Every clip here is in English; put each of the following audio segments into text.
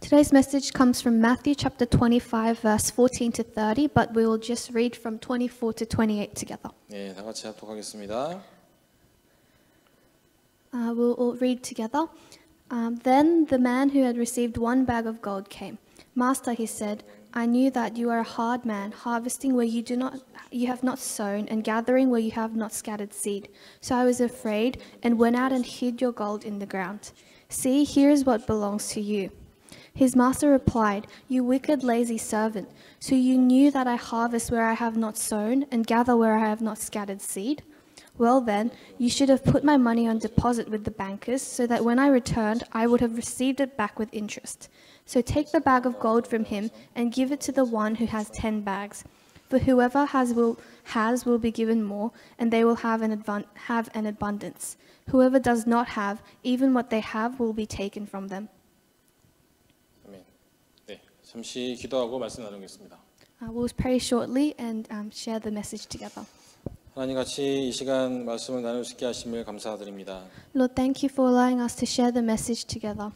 Today's message comes from Matthew chapter 25 verse 14 to 30, but we will just read from 24 to 28 together. 네, 다 같이 합독하겠습니다. We'll all read together. Then the man who had received 1 bag of gold came. Master, he said, I knew that you are a hard man, harvesting where you have not sown, and gathering where you have not scattered seed. So I was afraid and went out and hid your gold in the ground. See, here is what belongs to you. His master replied, You wicked, lazy servant. So you knew that I harvest where I have not sown, and gather where I have not scattered seed? Well then, you should have put my money on deposit with the bankers, so that when I returned, I would have received it back with interest. So take the bag of gold from him and give it to the one who has 10 bags. For whoever has will be given more, and they will have an abundance. Whoever does not have, even what they have will be taken from them. 아멘. 네, 잠시 기도하고 말씀 나누겠습니다. We'll pray shortly and share the message together. 하나님 같이 이 시간 말씀을 나눌 수 있게 하심을 감사드립니다. Lord, thank you for allowing us to share the message together.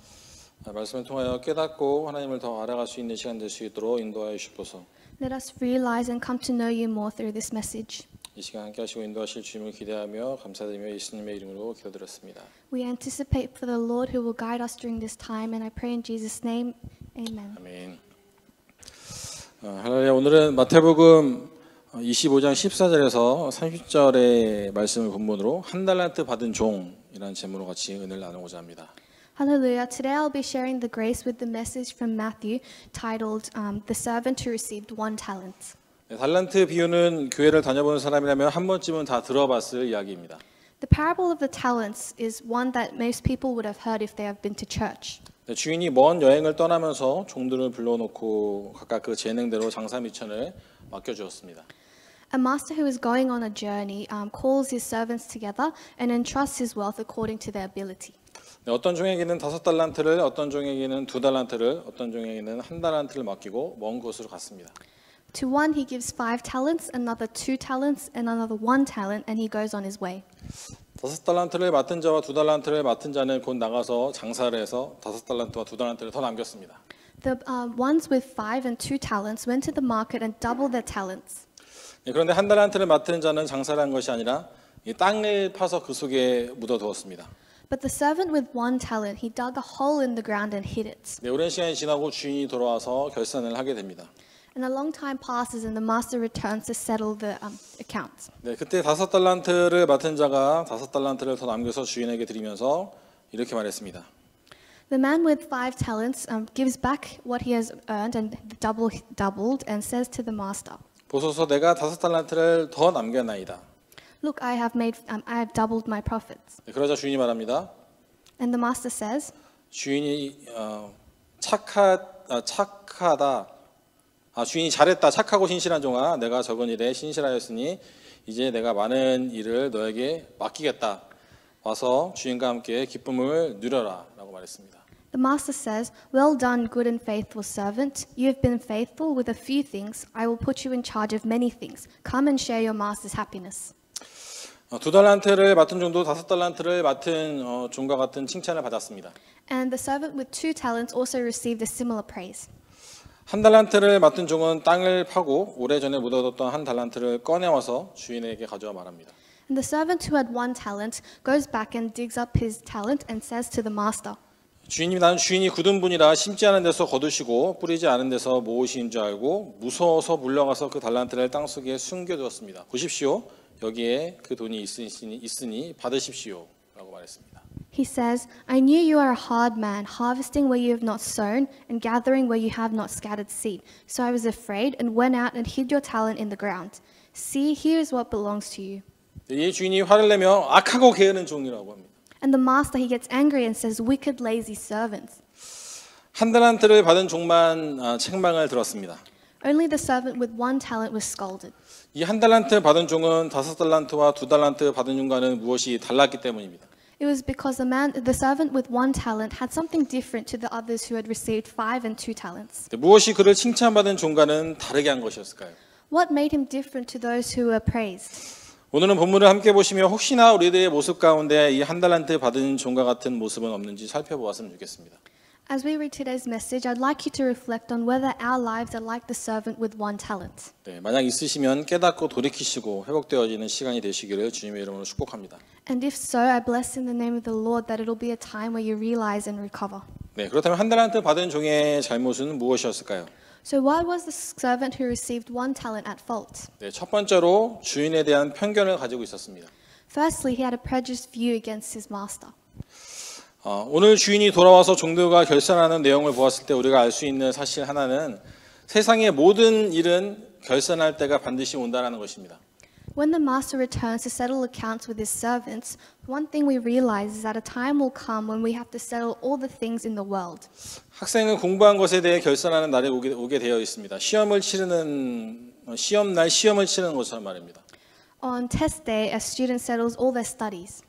말씀을 통하여 깨닫고 하나님을 더 알아갈 수 있는 시간 될 수 있도록 인도하여 주옵소서. Let us realize and come to know you more through this message. 이 시간 함께 하시고 인도하실 주님을 기대하며 감사드리며 예수님의 이름으로 기도드렸습니다. We anticipate for the Lord who will guide us during this time, and I pray in Jesus' name, amen. 아멘. 할렐루야. 오늘은 마태복음 25장 14절에서 30절의 말씀을 본문으로 한 달란트 받은 종이라는 제목으로 같이 은혜를 나누고자 합니다. Hallelujah. Today I'll be sharing the grace with the message from Matthew titled The Servant Who Received 1 Talent. 달란트 비유는 교회를 다녀본 사람이라면 한 번쯤은 다 들어봤을 이야기입니다. The parable of the talents is one that most people would have heard if they have been to church. 주인이 먼 여행을 떠나면서 종들을 불러놓고 각각 그 재능대로 장사 미천을 맡겨주었습니다. A master who is going on a journey calls his servants together and entrusts his wealth according to their ability. 어떤 종에게는 5달란트를, 어떤 종에게는 2달란트를, 어떤 종에게는 1달란트를 맡기고 먼 곳으로 갔습니다. To one he gives 5 talents, another 2 talents, and another 1 talent, and he goes on his way. 5달란트를 맡은 자와 2달란트를 맡은 자는 곧 나가서 장사를 해서 5달란트와 2달란트를 더 남겼습니다. The ones with 5 and 2 talents went to the market and doubled their talents. 그런데 1달란트를 맡은 자는 장사를 한 것이 아니라 이 땅을 파서 그 속에 묻어두었습니다. But the servant with 1 talent, he dug a hole in the ground and hid it. 오랜 시간이 지나고 주인이 돌아와서 결산을 하게 됩니다. And a long time passes and the master returns to settle the accounts. 그때 5달란트를 맡은 자가 5달란트를 더 남겨서 주인에게 드리면서 이렇게 말했습니다. The man with 5 talents gives back what he has earned and doubled and says to the master, 보소서 내가 5달란트를 더 남겨나이다. Look, I have doubled my profits. 그러자 주인이 말합니다. And the master says, 주인이 주인이 잘했다. 착하고 신실한 종아, 내가 적은 일에 신실하였으니 이제 내가 많은 일을 너에게 맡기겠다. 와서 주인과 함께 기쁨을 누려라라고 말했습니다. The master says, Well done, good and faithful servant. You have been faithful with a few things. I will put you in charge of many things. Come and share your master's happiness. 2달란트를 맡은 종도 5달란트를 맡은 종과 같은 칭찬을 받았습니다. And the servant with 2 talents also received a similar praise. 1달란트를 맡은 종은 땅을 파고 오래전에 묻어뒀던 1달란트를 꺼내와서 주인에게 가져와 말합니다. And the servant who had 1 talent goes back and digs up his talent and says to the master, 주인이 나는 주인이 굳은 분이라 심지 않은 데서 거두시고 뿌리지 않은 데서 모으신 줄 알고 무서워서 물러가서 그 달란트를 땅속에 숨겨두었습니다. 보십시오. 여기에 그 돈이 있으니 받으십시오. 라고 말했습니다. He says, I knew you are a hard man, harvesting where you have not sown and gathering where you have not scattered seed. So I was afraid and went out and hid your talent in the ground. See, here is what belongs to you. 이 주인이 화를 내며 악하고 게으른 종이라고 합니다. And the master, he gets angry and says, wicked, lazy servants. 1달란트를 받은 종만 책망을 들었습니다. Only the servant with 1 talent was scolded. 이 1달란트 받은 종은 5달란트와 2달란트 받은 종과는 무엇이 달랐기 때문입니다. It was because the servant with 1 talent had something different to the others who had received 5 and 2 talents. 무엇이 그를 칭찬받은 종과는 다르게 한 것이었을까요? What made him different to those who were praised? 오늘은 본문을 함께 보시며 혹시나 우리들의 모습 가운데 이 1달란트 받은 종과 같은 모습은 없는지 살펴보았으면 좋겠습니다. As we read today's message, I'd like you to reflect on whether our lives are like the servant with one talent. 네, 만약 있으시면 깨닫고 돌이키시고 회복되어지는 시간이 되시기를 주님의 이름으로 축복합니다. And if so, I bless in the name of the Lord that it'll be a time where you realize and recover. 네, 그렇다면 한 달란트 받은 종의 잘못은 무엇이었을까요? So what was the servant who received one talent at fault? 네, 첫 번째로 주인에 대한 편견을 가지고 있었습니다. Firstly, he had a prejudiced view against his master. 오늘 주인이 돌아와서 종들과 결산하는 내용을 보았을 때 우리가 알 수 있는 사실 하나는 세상의 모든 일은 결산할 때가 반드시 온다라는 것입니다. When the master returns to settle accounts with his servants, one thing we realize is that a time will come when we have to settle all the things in the world. 학생은 공부한 것에 대해 결산하는 날이 오게 되어 있습니다. 시험날 시험을 치르는 것처럼 말입니다. On test day, a student settles all their studies.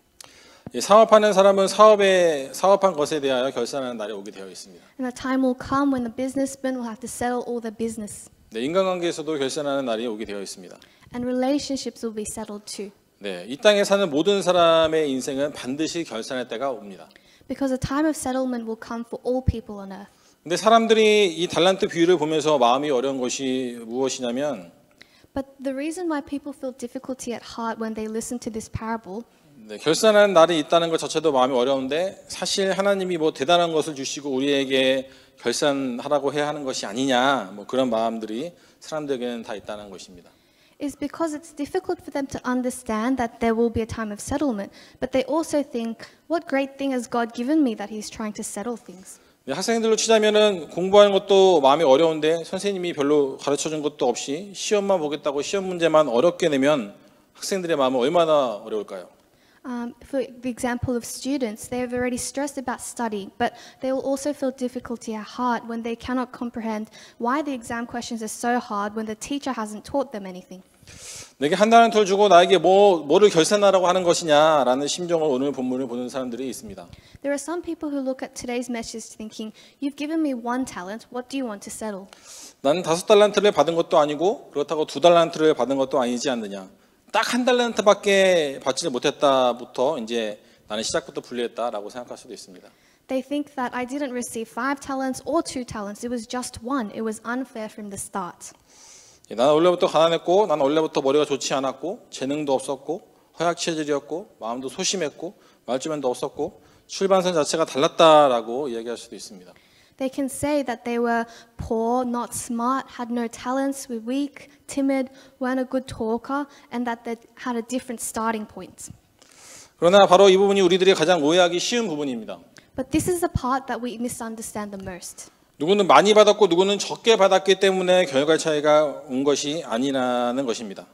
사업하는 사람은 사업한 것에 대하여 결산하는 날이 오게 되어 있습니다. And a time will come when the businessman will have to settle all their business. 네, 인간관계에서도 결산하는 날이 오게 되어 있습니다. And relationships will be settled too. 네, 이 땅에 사는 모든 사람의 인생은 반드시 결산할 때가 옵니다. Because a time of settlement will come for all people on earth. 근데 사람들이 이 달란트 비유를 보면서 마음이 어려운 것이 무엇이냐면 But the reason why people feel difficulty at heart when they listen to this parable 네, 결산하는 날이 있다는 것 자체도 마음이 어려운데 사실 하나님이 뭐 대단한 것을 주시고 우리에게 결산하라고 해야 하는 것이 아니냐 뭐 그런 마음들이 사람들에게는 다 있다는 것입니다. is because it's difficult for them to understand that there will be a time of settlement, but they also think, what great thing has God given me that He's trying to settle things? 네, 학생들로 치자면은 공부하는 것도 마음이 어려운데 선생님이 별로 가르쳐준 것도 없이 시험만 보겠다고 시험 문제만 어렵게 내면 학생들의 마음은 얼마나 어려울까요? For the example of students, they have already stressed about studying, but they will also feel difficulty at heart when they cannot comprehend why the exam questions are so hard when the teacher hasn't taught them anything. 내게 한 달란트를 주고 나에게 뭐를 결산하라고 하는 것이냐라는 심정을 오늘 본문을 보는 사람들이 있습니다. There are some people who look at today's message thinking, you've given me one talent, what do you want to settle? 나는 5달란트를 받은 것도 아니고 그렇다고 2달란트를 받은 것도 아니지 않느냐. 딱 한 달란트밖에 받지 못했다부터 이제 나는 시작부터 불리했다라고 생각할 수도 있습니다. They think that I didn't receive 5 talents or 2 talents, it was just one. It was unfair from the start. 나는 원래부터 가난했고 나는 원래부터 머리가 좋지 않았고 재능도 없었고 허약 체질이었고 마음도 소심했고 말주변도 없었고 출발선 자체가 달랐다라고 이야기할 수도 있습니다. They can say that they were poor, not smart, had no talents, were weak, timid, weren't a good talker, and that they had a different starting point. 그러나 바로 이 부분이 우리들이 가장 오해하기 쉬운 부분입니다. But this is the part that we misunderstand the most. 누구는 많이 받았고 누구는 적게 받았기 때문에 결과 차이가 온 것이 아니라는 것입니다.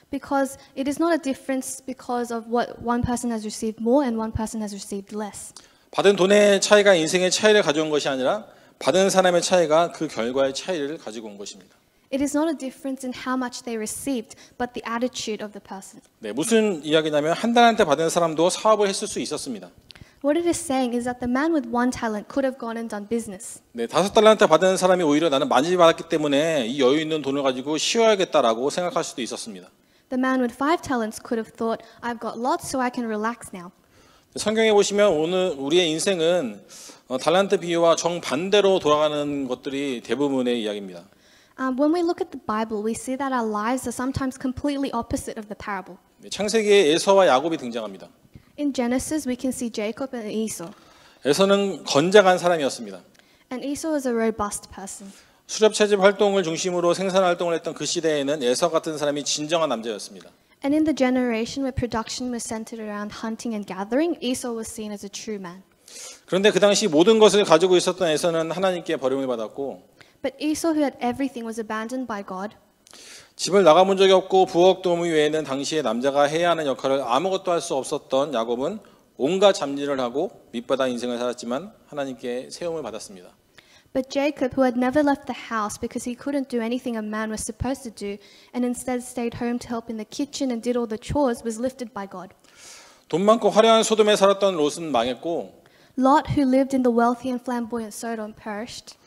Because it is not a difference because of what one person has received more and one person has received less. 받은 돈의 차이가 인생의 차이를 가져온 것이 아니라 받은 사람의 차이가 그 결과의 차이를 가지고 온 것입니다. It is not a difference in how much they received, but the attitude of the person. 네, 무슨 이야기냐면 한 달한테 받은 사람도 사업을 했을 수 있었습니다. What it is saying is that the man with one talent could have gone and done business. 네, 5달란트 받은 사람이 오히려 나는 많이 받았기 때문에 이 여유 있는 돈을 가지고 쉬어야겠다라고 생각할 수도 있었습니다. The man with 5 talents could have thought, I've got lots so I can relax now. 성경에 보시면 오늘 우리의 인생은 달란트 비유와 정반대로 돌아가는 것들이 대부분의 이야기입니다. When we look at the Bible, we see that our lives are sometimes completely opposite of the parable. 네, 창세기에 에서와 야곱이 등장합니다. In Genesis, we can see Jacob and Esau. 에서는 건장한 사람이었습니다. And Esau was a robust person. 수렵 채집 활동을 중심으로 생산 활동을 했던 그 시대에는 에서 같은 사람이 진정한 남자였습니다. And in the generation where production was centered around hunting and gathering, Esau was seen as a true man. 그런데 그 당시 모든 것을 가지고 있었던 에서는 하나님께 버림을 받았고 But Esau, who had everything, was abandoned by God. 집을 나가본 적이 없고 부엌 도우미 외에는 당시에 남자가 해야 하는 역할을 아무것도 할 수 없었던 야곱은 온갖 잡일을 하고 밑바닥 인생을 살았지만 하나님께 세움을 받았습니다. But Jacob, who had never left the house because he couldn't do anything a man was supposed to do, and instead stayed home to help in the kitchen and did all the chores, was lifted by God. 돈 많고 화려한 소돔에 살았던 롯은 망했고 Lot, who lived in the wealthy and flamboyant Sodom, perished.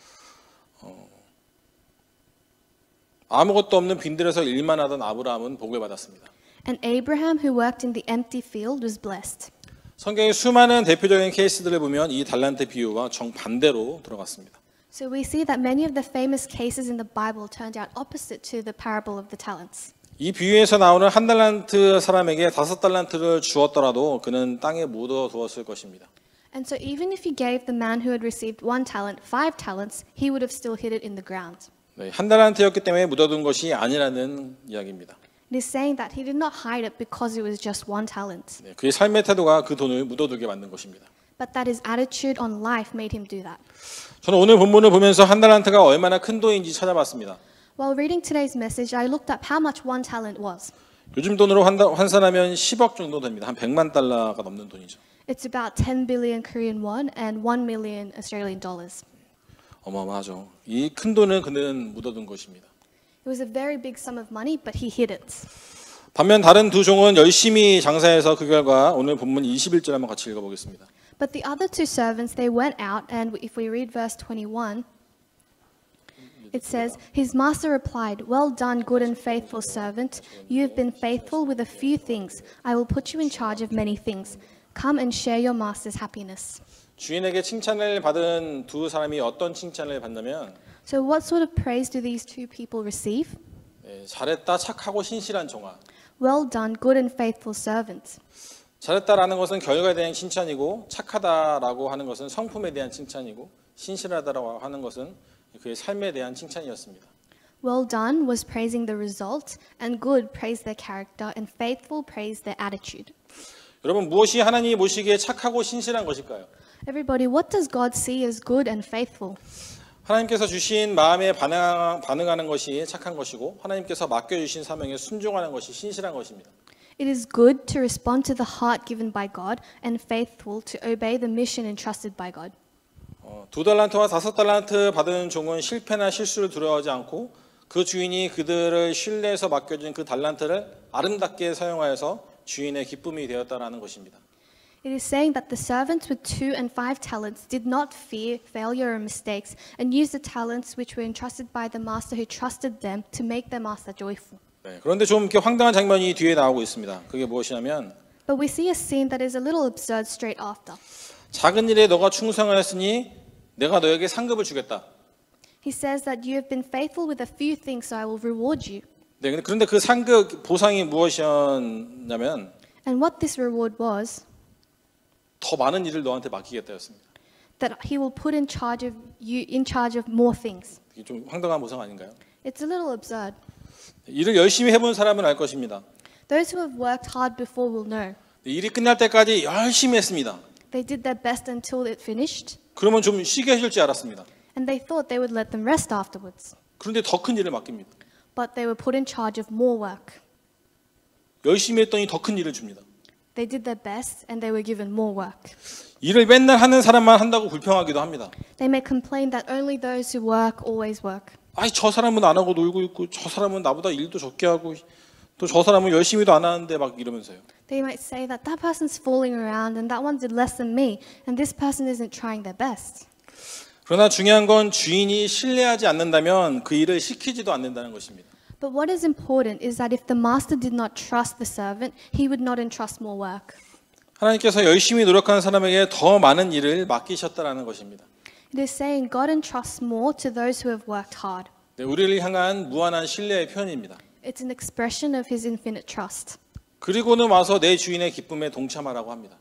아무것도 없는 빈들에서 일만 하던 아브라함은 복을 받았습니다. And Abraham, who worked in the empty field, was blessed. 성경의 수많은 대표적인 케이스들을 보면 이 달란트 비유와 정반대로 들어갔습니다. So we see that many of the famous cases in the Bible turned out opposite to the parable of the talents. 이 비유에서 나오는 한 달란트 사람에게 5달란트를 주었더라도 그는 땅에 묻어 두었을 것입니다. And so even if you gave the man who had received 1 talent 5 talents, he would have still hid it in the ground. 네, 한 달란트였기 때문에 묻어둔 것이 아니라는 이야기입니다. It is saying that he did not hide it because it was just 1 talent, 네, 그의 삶의 태도가 그 돈을 묻어두게 만든 것입니다. but that his attitude on life made him do that. 저는 오늘 본문을 보면서 한 달란트가 얼마나 큰 돈인지 찾아봤습니다. While reading today's message, I looked up how much 1 talent was. 요즘 돈으로 환산하면 10억 정도 됩니다. 한 100만 달러가 넘는 돈이죠. It's about 10 billion Korean won and 1 million Australian dollars. 어마어마하죠. 이 큰 돈을 그는 묻어둔 것입니다. It was a very big sum of money, but he hid it. 반면 다른 두 종은 열심히 장사해서 그 결과 오늘 본문 21절 한번 같이 읽어보겠습니다. But the other 2 servants, they went out, and if we read verse 21, it says, his master replied, "Well done, good and faithful servant. You have been faithful with a few things. I will put you in charge of many things. Come and share your master's happiness." 주인에게 칭찬을 받은 두 사람이 어떤 칭찬을 받냐면 So what sort of praise do these 2 people receive? 잘했다, 착하고 신실한 종아. Well done, good and faithful servant. 잘했다라는 것은 결과에 대한 칭찬이고 착하다라고 하는 것은 성품에 대한 칭찬이고 신실하다라고 하는 것은 그의 삶에 대한 칭찬이었습니다. Well done was praising the result, and good praised their character, and faithful praised their attitude. 여러분 무엇이 하나님이 보시기에 착하고 신실한 것일까요? Everybody, what does God see as good and faithful? 하나님께서 주신 마음에 반응하는 것이 착한 것이고 하나님께서 맡겨주신 사명에 순종하는 것이 신실한 것입니다. It is good to respond to the heart given by God and faithful to obey the mission entrusted by God. 2달란트와 5달란트 받은 종은 실패나 실수를 두려워하지 않고 그 주인이 그들을 신뢰해서 맡겨준 그 달란트를 아름답게 사용하여서 주인의 기쁨이 되었다라는 것입니다. It is saying that the servants with 2 and 5 talents did not fear failure or mistakes and used the talents which were entrusted by the master who trusted them to make their master joyful. 네, 그런데 좀 이렇게 황당한 장면이 뒤에 나오고 있습니다. 그게 무엇이냐면 But we see a scene that is a little absurd straight after. 작은 일에 너가 충성하였으니 내가 너에게 상급을 주겠다. He says that you have been faithful with a few things, so I will reward you. 네, 그런데 그 상급 보상이 무엇이었냐면 And what this reward was, 더 많은 일을 너한테 맡기겠다였습니다. that he will put in charge of more things. 이게 좀 황당한 보상 아닌가요? It's a little absurd. 일을 열심히 해본 사람은 알 것입니다. Those who have worked hard before will know. 일이 끝날 때까지 열심히 했습니다. They did their best until it finished, 그러면 좀 쉬게 해줄 줄 알았습니다. and they thought they would let them rest afterwards. 그런데 더 큰 일을 맡깁니다. But they were put in charge of more work. 열심히 했더니 더 큰 일을 줍니다. They did their best, and they were given more work. 일을 맨날 하는 사람만 한다고 불평하기도 합니다. They may complain that only those who work always work. 아이 저 사람은 안 하고 놀고 있고 저 사람은 나보다 일도 적게 하고 또 저 사람은 열심히도 안 하는데 막 이러면서요. They might say that that person's fooling around and that one did less than me and this person isn't trying their best. 그러나 중요한 건 주인이 신뢰하지 않는다면 그 일을 시키지도 않는다는 것입니다. But what is important is that if the master did not trust the servant, he would not entrust more work. 하나님께서 열심히 노력하는 사람에게 더 많은 일을 맡기셨다라는 것입니다. It is saying God entrusts more to those who have worked hard. 네, 우리를 향한 무한한 신뢰의 표현입니다. It's an expression of his infinite trust. 그리고는 와서 내 주인의 기쁨에 동참하라고 합니다.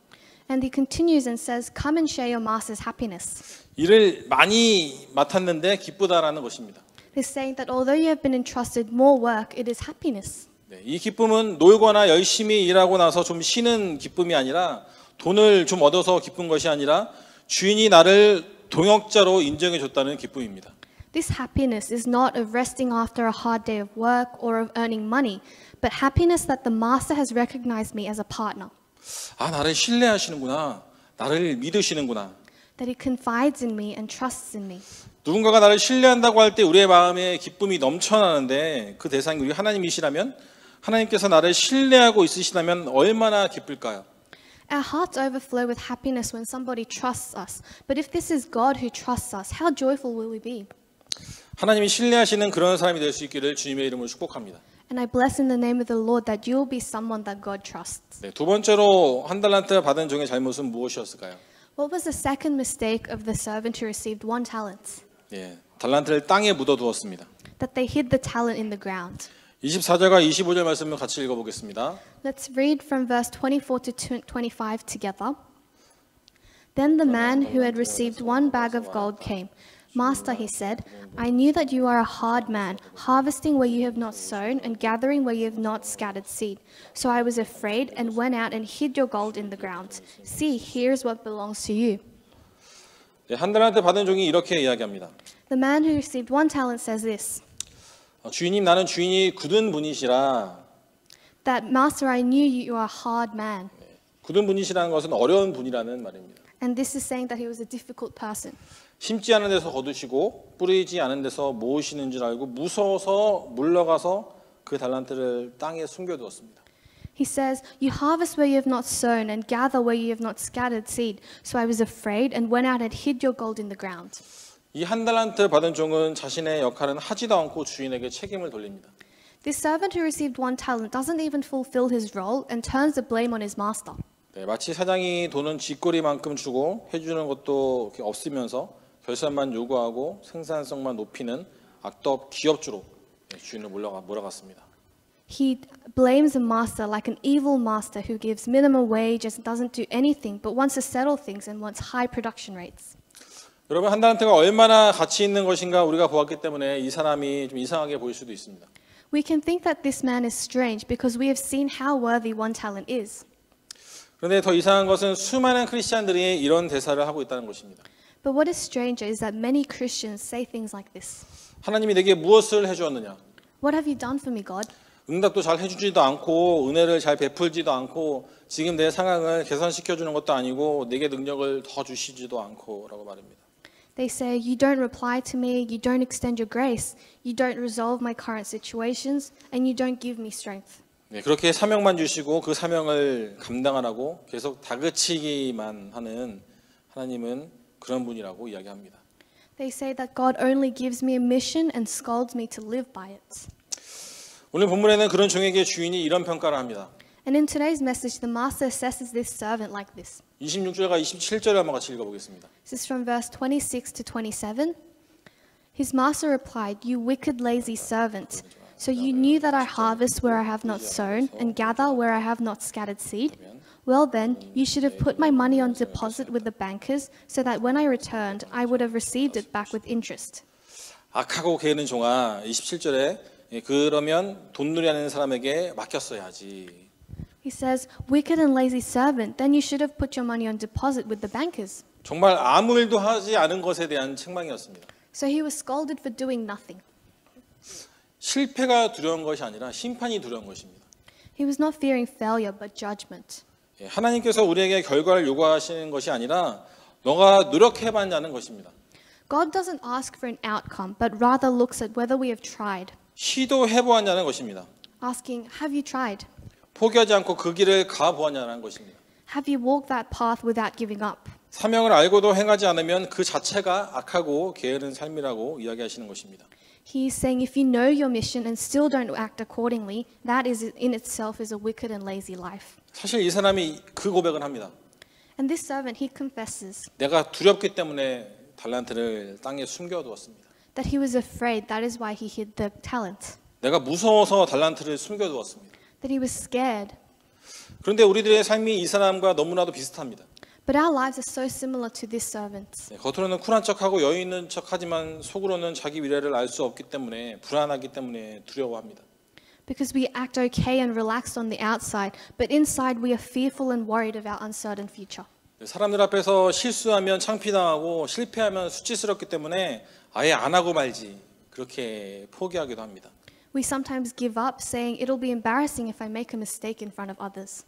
And he continues and says, "Come and share your master's happiness." 일을 많이 맡았는데 기쁘다라는 것입니다. It's saying that although you have been entrusted more work, it is happiness. 네, 이 기쁨은 놀거나 열심히 일하고 나서 좀 쉬는 기쁨이 아니라 돈을 좀 얻어서 기쁜 것이 아니라 주인이 나를 동역자로 인정해 줬다는 기쁨입니다. This happiness is not of resting after a hard day of work or of earning money, but happiness that the master has recognized me as a partner. 아, 나를 신뢰하시는구나. 나를 믿으시는구나. That he confides in me and trusts in me. 누군가가 나를 신뢰한다고 할 때 우리의 마음에 기쁨이 넘쳐나는데 그 대상이 우리 하나님이시라면 하나님께서 나를 신뢰하고 있으시다면 얼마나 기쁠까요? Our hearts overflow with happiness when somebody trusts us. But if this is God who trusts us, how joyful will we be? 하나님이 신뢰하시는 그런 사람이 될 수 있기를 주님의 이름으로 축복합니다. And I bless in the name of the Lord that you will be someone that God trusts. 네, 두 번째로 한 달란트 받은 종의 잘못은 무엇이었을까요? What was the second mistake of the servant who received 1 talent? 예, 달란트를 땅에 묻어두었습니다. That they hid the talent in the ground. 24절과 25절 말씀을 같이 읽어보겠습니다. Let's read from verse 24 to 25 together. Then the man who had received 1 bag of gold came. Master, he said, I knew that you are a hard man, harvesting where you have not sown and gathering where you have not scattered seed. So I was afraid and went out and hid your gold in the ground. See, here's what belongs to you. 네, 한 달란트 받은 종이 이렇게 이야기합니다. The man who received 1 talent says this, 주인님, 나는 주인이 굳은 분이시라. that Master, I knew you are a hard man. 굳은 분이시라는 것은 어려운 분이라는 말입니다. And this is saying that he was a difficult person. 심지 않은 데서 거두시고 뿌리지 않은 데서 모으시는 줄 알고 무서워서 물러가서 그 달란트를 땅에 숨겨두었습니다. He says, you harvest where you have not sown and gather where you have not scattered seed. So I was afraid and went out and hid your gold in the ground. 이 한 달란트 받은 종은 자신의 역할은 하지도 않고 주인에게 책임을 돌립니다. This servant who received 1 talent doesn't even fulfill his role and turns the blame on his master. 네, 마치 사장이 돈은 쥐꼬리만큼 주고 해주는 것도 없으면서 결산만 요구하고 생산성만 높이는 악덕 기업주로 주인을 몰아갔습니다. He blames the master like an evil master who gives minimum wages and doesn't do anything but wants to settle things and wants high production rates. 여러분, 한 달란트가 얼마나 가치 있는 것인가 우리가 보았기 때문에 이 사람이 좀 이상하게 보일 수도 있습니다. We can think that this man is strange because we have seen how worthy 1 talent is. 그런데 더 이상한 것은 수많은 크리스찬들이 이런 대사를 하고 있다는 것입니다. But what is stranger is that many Christians say things like this. 하나님이 내게 무엇을 해주었느냐? What have you done for me, God? 응답도 잘 해주지도 않고 은혜를 잘 베풀지도 않고 지금 내 상황을 개선시켜주는 것도 아니고 내게 능력을 더 주시지도 않고 라고 말합니다. They say, you don't reply to me, you don't extend your grace, you don't resolve my current situations, and you don't give me strength. 네, 그렇게 사명만 주시고 그 사명을 감당하라고 계속 다그치기만 하는 하나님은 그런 분이라고 이야기합니다. They say that God only gives me a mission and scolds me to live by it. 오늘 본문에는 그런 종에게 주인이 이런 평가를 합니다. And in today's message, the master assesses this servant like this. 26절과 27절을 한번 같이 읽어보겠습니다. This is from verse 26 to 27. His master replied, you wicked, lazy servant. So you knew that I harvest where I have not sown and gather where I have not scattered seed? Well then, you should have put my money on deposit with the bankers so that when I returned, I would have received it back with interest. 악하고 게으른 종아, 27절에 그러면 돈놀이하는 사람에게 맡겼어야지. He says, wicked and lazy servant, then you should have put your money on deposit with the bankers. 정말 아무 일도 하지 않은 것에 대한 책망이었습니다. So he was scolded for doing nothing. 실패가 두려운 것이 아니라 심판이 두려운 것입니다. He was not fearing failure, but judgment. 하나님께서 우리에게 결과를 요구하시는 것이 아니라 너가 노력해봤냐는 것입니다. God doesn't ask for an outcome, but rather looks at whether we have tried. 시도해보았냐는 것입니다. Asking, have you tried? 포기하지 않고 그 길을 가보았냐는 것입니다. Have you walked that path without giving up? 사명을 알고도 행하지 않으면 그 자체가 악하고 게으른 삶이라고 이야기하시는 것입니다. He is saying if you know your mission and still don't act accordingly, that is in itself is a wicked and lazy life. 사실 이 사람이 그 고백을 합니다. And this servant, he confesses 내가 두렵기 때문에 달란트를 땅에 숨겨두었습니다. that he was afraid. That is why he hid the talent. 내가 무서워서 달란트를 숨겨두었습니다. That he was scared. 그런데 우리들의 삶이 이 사람과 너무나도 비슷합니다. But our lives are so similar to this servant. 겉으로는 쿨한 척하고 여유 있는 척하지만 속으로는 자기 미래를 알 수 없기 때문에 불안하기 때문에 두려워합니다. Because we act okay and relaxed on the outside, but inside we are fearful and worried of our uncertain future. 사람들 앞에서 실수하면 창피당하고 실패하면 수치스럽기 때문에 아예 안 하고 말지 그렇게 포기하기도 합니다. We sometimes give up, saying it'll be embarrassing if I make a mistake in front of others.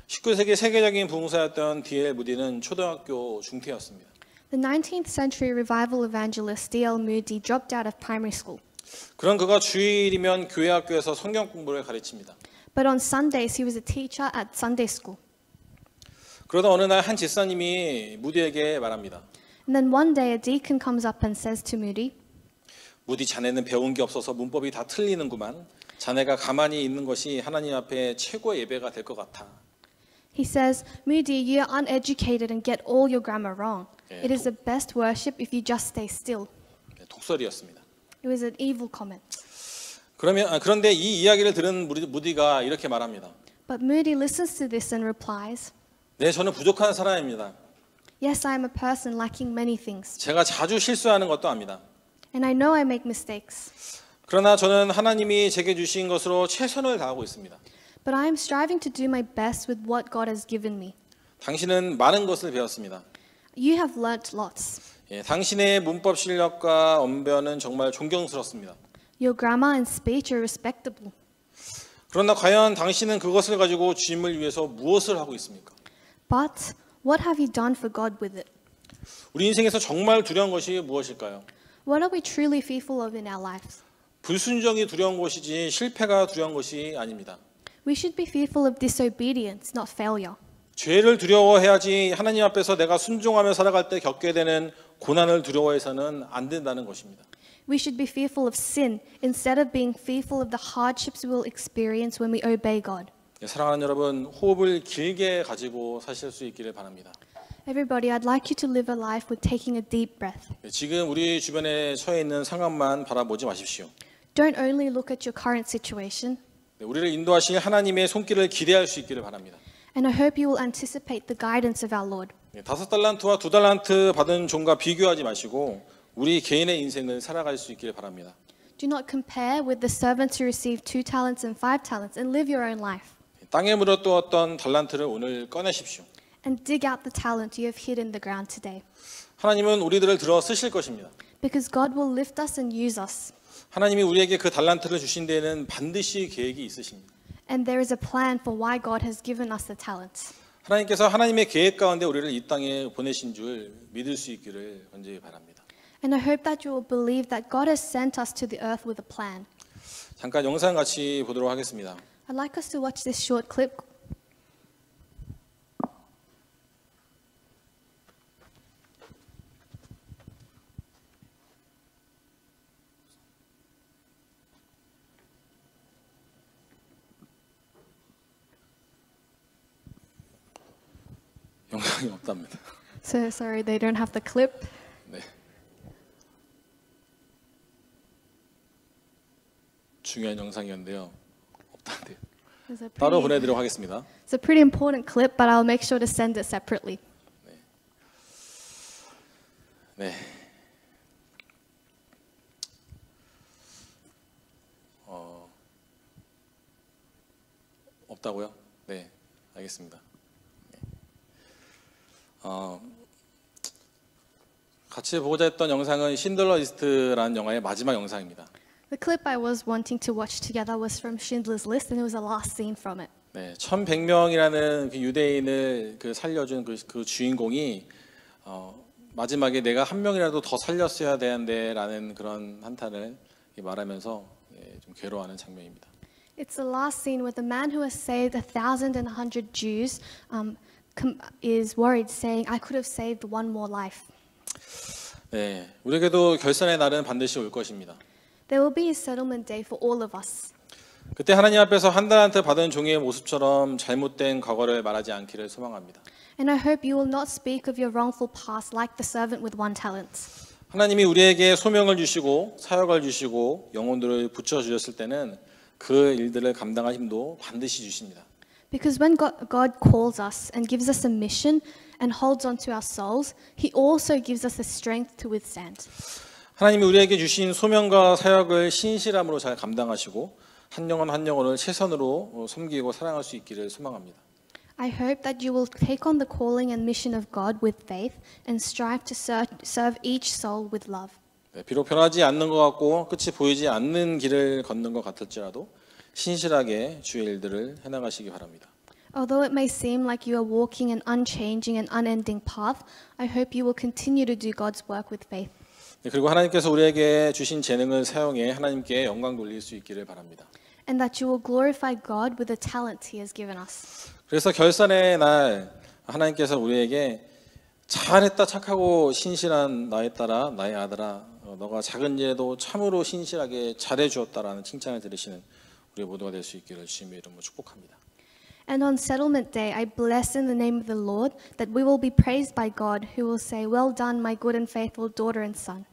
19세기 세계적인 부흥사였던 D.L. 무디는 초등학교 중퇴였습니다. The 19th century revival evangelist D.L. Moody dropped out of primary school. 그런 그가 주일이면 교회 학교에서 성경 공부를 가르칩니다. But on Sundays he was a teacher at Sunday school. 그러다 어느 날 한 집사님이 무디에게 말합니다. And then one day a deacon comes up and says to Moody, 무디 자네는 배운 게 없어서 문법이 다 틀리는구만. 자네가 가만히 있는 것이 하나님 앞에 최고의 예배가 될 것 같아. He says, Moody, you are uneducated and get all your grammar wrong. 예, It is the best worship if you just stay still. 독설이었습니다. It was an evil comment. 그런데 이 이야기를 들은 무디가 이렇게 말합니다. But Moody listens to this and replies, 네, 저는 부족한 사람입니다. Yes, I am a person lacking many things. 제가 자주 실수하는 것도 압니다. And I know I make mistakes. 그러나 저는 하나님이 제게 주신 것으로 최선을 다하고 있습니다. But I am striving to do my best with what God has given me. 당신은 많은 것을 배웠습니다. You have learnt lots. 예, 당신의 문법 실력과 언변은 정말 존경스럽습니다. Your grammar and speech are respectable. 그러나 과연 당신은 그것을 가지고 주님을 위해서 무엇을 하고 있습니까? But what have you done for God with it? 우리 인생에서 정말 두려운 것이 무엇일까요? What are we truly fearful of in our lives? 불순종이 두려운 것이지 실패가 두려운 것이 아닙니다. We should be fearful of disobedience, not failure. 죄를 두려워해야지 하나님 앞에서 내가 순종하며 살아갈 때 겪게 되는 고난을 두려워해서는 안 된다는 것입니다. We should be fearful of sin instead of being fearful of the hardships we will experience when we obey God. 사랑하는 여러분, 호흡을 길게 가지고 사실 수 있기를 바랍니다. Everybody, I'd like you to live a life with taking a deep breath. 지금 우리 주변에 처해 있는 상황만 바라보지 마십시오. Don't only look at your current situation. 우리를 인도하실 하나님의 손길을 기대할 수 있기를 바랍니다. And I hope you will anticipate the guidance of our Lord. 5달란트와 2달란트 받은 종과 비교하지 마시고 우리 개인의 인생을 살아갈 수 있기를 바랍니다. Do not compare with the servants who received 2 talents and 5 talents and live your own life. 땅에 물어두었던 달란트를 오늘 꺼내십시오. And dig out the talent you have hid in the ground today. 하나님은 우리들을 들어 쓰실 것입니다. Because God will lift us and use us. 하나님이 우리에게 그 달란트를 주신 데에는 반드시 계획이 있으십니다. And there is a plan for why God has given us the talents. 하나님께서 하나님의 계획 가운데 우리를 이 땅에 보내신 줄 믿을 수 있기를 간절히 바랍니다. And I hope that you will believe that God has sent us to the earth with a plan. 잠깐 영상 같이 보도록 하겠습니다. I'd like us to watch this short clip. 영상이 없답니다. So sorry, they don't have the clip. 네. 중요한 영상이었는데요. 없다는데요. 따로 보내드리도록 하겠습니다. It's a pretty important clip, but I'll make sure to send it separately. 네. 없다고요? 네, 알겠습니다. 같이 보고자 했던 영상은 신들러 리스트라는 영화의 마지막 영상입니다. The clip I was wanting to watch together was from Schindler's List, and it was the last scene from it. 네, 1100명이라는 그 유대인을 살려준 그 주인공이 마지막에 내가 한 명이라도 더 살렸어야 되는데라는 그런 한탄을 말하면서 좀 괴로워하는 장면입니다. It's the last scene where the man who has saved 1,100 Jews is worried, saying, "I could have saved one more life." 네, 우리에게도 결산의 날은 반드시 올 것입니다. There will be a settlement day for all of us. 그때 하나님 앞에서 한 달란트 받은 종의 모습처럼 잘못된 과거를 말하지 않기를 소망합니다. And I hope you will not speak of your wrongful past like the servant with 1 talent. 하나님이 우리에게 소명을 주시고 사역을 주시고 영혼들을 붙여 주셨을 때는 그 일들을 감당할 힘도 반드시 주십니다. Because when God calls us and gives us a mission and holds on to our souls, He also gives us the strength to withstand. 하나님이 우리에게 주신 소명과 사역을 신실함으로 잘 감당하시고 한 영혼 한 영혼을 최선으로 섬기고 사랑할 수 있기를 소망합니다. I hope that you will take on the calling and mission of God with faith and strive to serve each soul with love. 네, 비록 변하지 않는 것 같고 끝이 보이지 않는 길을 걷는 것 같을지라도 신실하게 주의 일들을 해나가시기 바랍니다. Although it may seem like you are walking an unchanging and unending path, I hope you will continue to do God's work with faith. 네, 그리고 하나님께서 우리에게 주신 재능을 사용해 하나님께 영광 돌릴 수 있기를 바랍니다. And that you will glorify God with the talent He has given us. 그래서 결산의 날 하나님께서 우리에게 잘했다 착하고 신실한 나의 딸아 나의 아들아 너가 작은 일에도 참으로 신실하게 잘해 주었다라는 칭찬을 들으시는 우리 모두가 될 수 있기를 주님의 이름으로 축복합니다. And on settlement day, I bless in the name of the Lord that we will be praised by God, who will say, "Well done, my good and faithful daughter and son."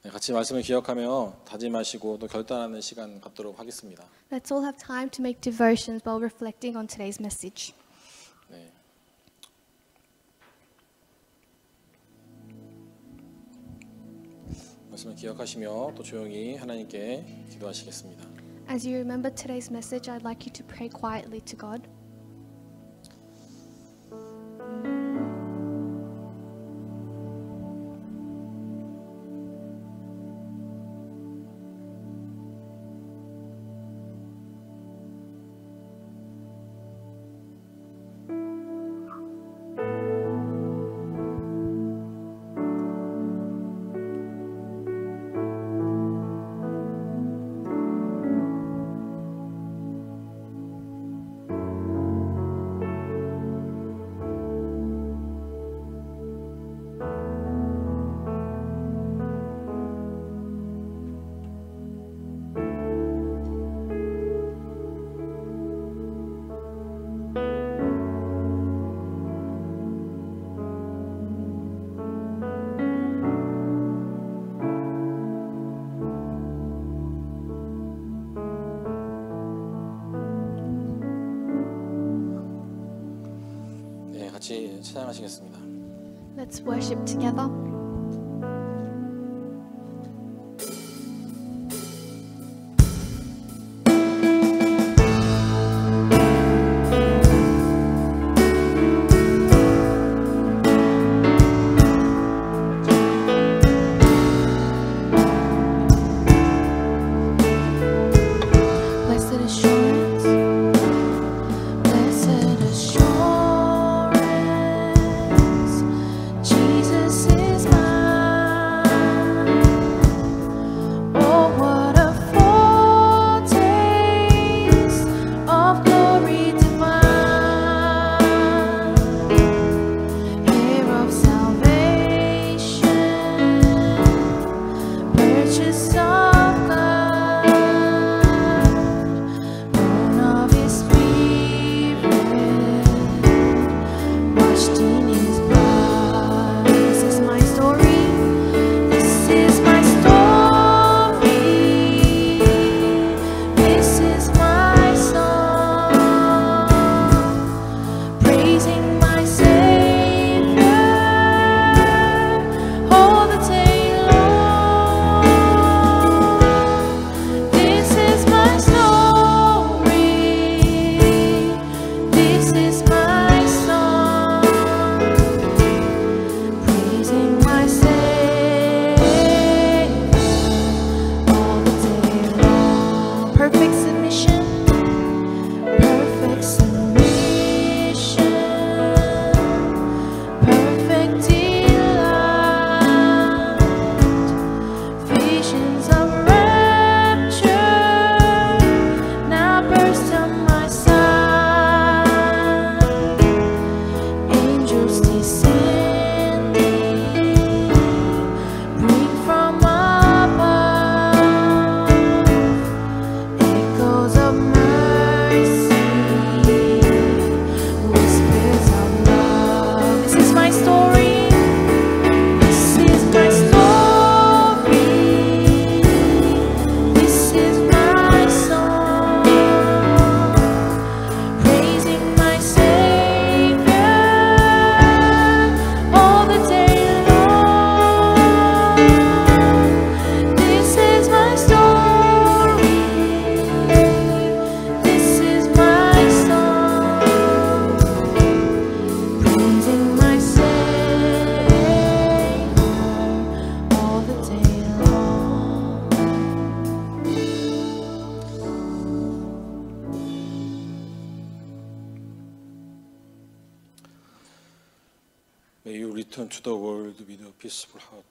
네, 같이 말씀을 기억하며 다짐하시고 또 결단하는 시간 갖도록 하겠습니다. Let's all have time to make devotions while reflecting on today's message. 네. 말씀을 기억하시며 또 조용히 하나님께 기도하시겠습니다. As you remember today's message, I'd like you to pray quietly to God. 네, 같이 찬양하시겠습니다. Let's worship together. Blessed assurance, blessed assurance, Jesus is mine. Oh, what a foretaste of glory divine, heir of salvation, purchase of God, born of His Spirit, washed in His blood. This is my story. This is my story. This is my song, praising my Savior all the day long. This is my story. This is my song, praising my Savior all the day long. Perfect submission, perfect submission, perfect delight, visions of rapture now burst on my sight, angels descending, bring from above, echoes of mercy, whispers of love. This is my story. This is my story. This is my song, praising my Savior all the day long. This is my story. This is my song, praising my Savior all the day long. May you return to the world with a peaceful heart.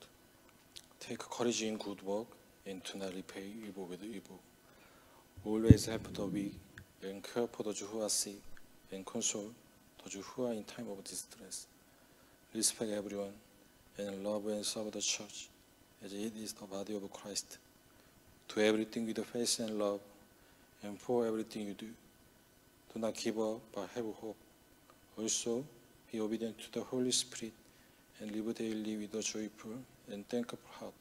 Take courage in good work and do not repay evil with evil. Always help the weak and care for those who are sick and console those who are in time of distress. Respect everyone and love and serve the church as it is the body of Christ. Do everything with faith and love and for everything you do. Do not give up, but have hope. Also, be obedient to the Holy Spirit and live daily with a joyful and thankful heart.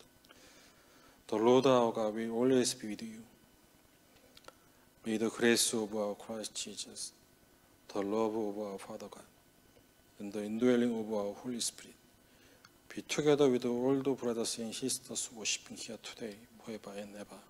The Lord our God will always be with you. May the grace of our Christ Jesus, the love of our Father God, and the indwelling of our Holy Spirit be together with all the brothers and sisters worshiping here today, forever and ever.